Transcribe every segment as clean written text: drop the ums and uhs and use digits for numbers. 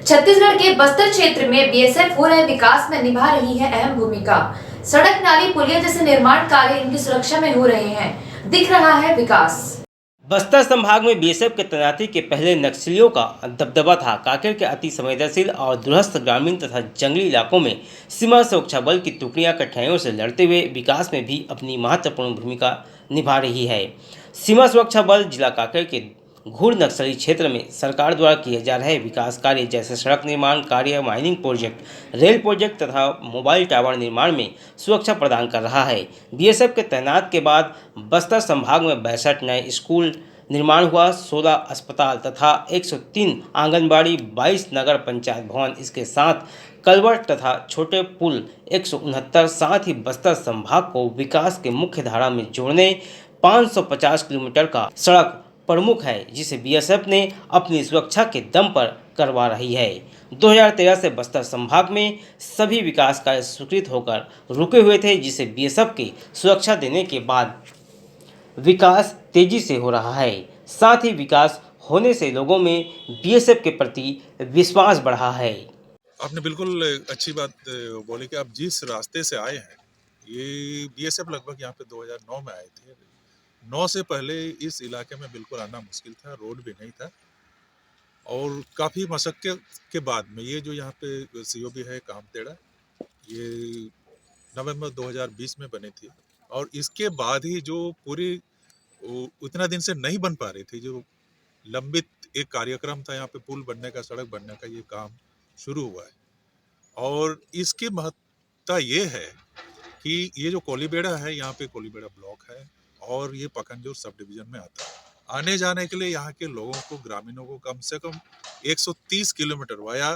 छत्तीसगढ़ के बस्तर क्षेत्र में बीएसएफ हो रहे विकास में निभा रही है अहम भूमिका। सड़क, नाली, पुलिया जैसे निर्माण कार्य इनकी सुरक्षा में हो रहे हैं। दिख रहा है विकास। बस्तर संभाग में बीएसएफ के तैनाती के पहले नक्सलियों का दबदबा था। कांकेर के अति संवेदनशील और दूरस्थ ग्रामीण तथा जंगली इलाकों में सीमा सुरक्षा बल की टुकड़ियां कठिनाइयों से लड़ते हुए विकास में भी अपनी महत्वपूर्ण भूमिका निभा रही है। सीमा सुरक्षा बल जिला कांकेर के घूर नक्सली क्षेत्र में सरकार द्वारा किए जा रहे विकास कार्य जैसे सड़क निर्माण कार्य, माइनिंग प्रोजेक्ट, रेल प्रोजेक्ट तथा मोबाइल टावर निर्माण में सुरक्षा प्रदान कर रहा है। बीएसएफ के तैनात के बाद बस्तर संभाग में 62 नए स्कूल निर्माण हुआ, 16 अस्पताल तथा 103 आंगनबाड़ी, 22 नगर पंचायत भवन, इसके साथ कलवर्ट तथा छोटे पुल 169, साथ ही बस्तर संभाग को विकास के मुख्य धारा में जोड़ने 550 किलोमीटर का सड़क प्रमुख है, जिसे बीएसएफ ने अपनी सुरक्षा के दम पर करवा रही है। 2013 से बस्तर संभाग में सभी विकास कार्य स्वीकृत होकर रुके हुए थे, जिसे बीएसएफ की सुरक्षा देने के बाद विकास तेजी से हो रहा है। साथ ही विकास होने से लोगों में बीएसएफ के प्रति विश्वास बढ़ा है। आपने बिल्कुल अच्छी बात बोली कि आप जिस रास्ते से आए हैं, ये बीएसएफ लगभग यहाँ पे 2009 में आए थे। 9 से पहले इस इलाके में बिल्कुल आना मुश्किल था, रोड भी नहीं था और काफ़ी मशक्क़त के बाद में ये जो यहाँ पे सीओबी है कामतेड़ा, ये नवंबर 2020 में बनी थी और इसके बाद ही जो पूरी उतना दिन से नहीं बन पा रही थी, जो लंबित एक कार्यक्रम था यहाँ पे पुल बनने का, सड़क बनने का, ये काम शुरू हुआ है। और इसकी महत्ता ये है कि ये जो कोलीबेड़ा है, यहाँ पे कोलीबेड़ा ब्लॉक है और ये पखनजोर सब डिवीजन में आता है। आने जाने के लिए यहाँ के लोगों को, ग्रामीणों को कम से कम 130 किलोमीटर वाया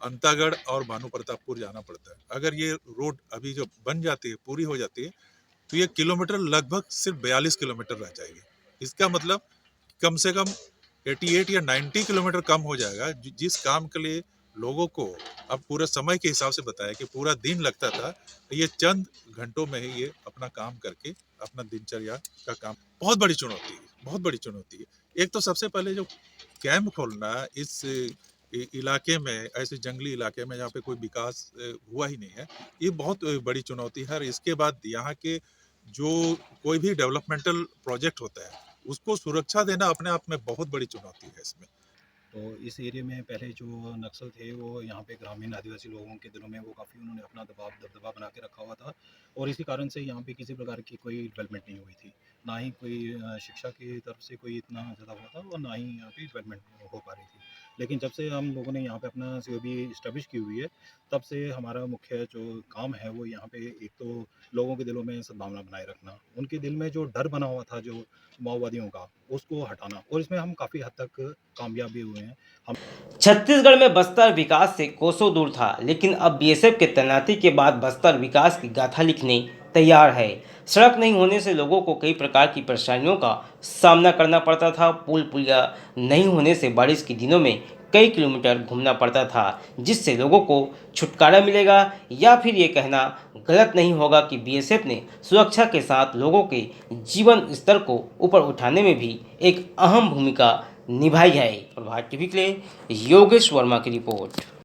अंतागढ़ और भानु प्रतापपुर जाना पड़ता है। अगर ये रोड अभी जो बन जाती है, पूरी हो जाती है, तो ये किलोमीटर लगभग सिर्फ 42 किलोमीटर रह जाएगी। इसका मतलब कम से कम 88 या 90 किलोमीटर कम हो जाएगा। जिस काम के लिए लोगों को अब पूरे समय के हिसाब से बताया कि पूरा दिन लगता था, तो ये चंद घंटों में ही ये अपना काम करके अपना दिनचर्या का काम। बहुत बड़ी चुनौती है, बहुत बड़ी चुनौती है। एक तो सबसे पहले जो कैंप खोलना इस इलाके में, ऐसे जंगली इलाके में जहाँ पे कोई विकास हुआ ही नहीं है, ये बहुत बड़ी चुनौती है। और इसके बाद यहाँ के जो कोई भी डेवलपमेंटल प्रोजेक्ट होता है, उसको सुरक्षा देना अपने आप में बहुत बड़ी चुनौती है इसमें। तो इस एरिया में पहले जो नक्सल थे, वो यहाँ पे ग्रामीण आदिवासी लोगों के दिलों में वो काफ़ी उन्होंने अपना दबदबा बना के रखा हुआ था और इसी कारण से यहाँ पे किसी प्रकार की कोई डेवलपमेंट नहीं हुई थी। ना ही कोई शिक्षा की तरफ से कोई इतना ज़्यादा हुआ था और ना ही यहाँ पे डेवलपमेंट हो पा रही थी। लेकिन जब से हम लोगों ने यहाँ पे अपना सीओबी इस्टेब्लिश की हुई है, तब से हमारा मुख्य जो काम है वो यहाँ पे एक तो लोगों के दिलों में सद्भावना बनाए रखना, उनके दिल में जो डर बना हुआ था जो माओवादियों का, उसको हटाना, और इसमें हम काफ़ी हद तक कामयाब भी हुए हैं। हम छत्तीसगढ़ में बस्तर विकास से कोसों दूर था, लेकिन अब बीएसएफ के तैनाती के बाद बस्तर विकास की गाथा लिखने तैयार है। सड़क नहीं होने से लोगों को कई प्रकार की परेशानियों का सामना करना पड़ता था। पुल पुलिया नहीं होने से बारिश के दिनों में कई किलोमीटर घूमना पड़ता था, जिससे लोगों को छुटकारा मिलेगा। या फिर ये कहना गलत नहीं होगा कि बीएसएफ ने सुरक्षा के साथ लोगों के जीवन स्तर को ऊपर उठाने में भी एक अहम भूमिका निभाई है। प्रभात टीवी के लिए योगेश वर्मा की रिपोर्ट।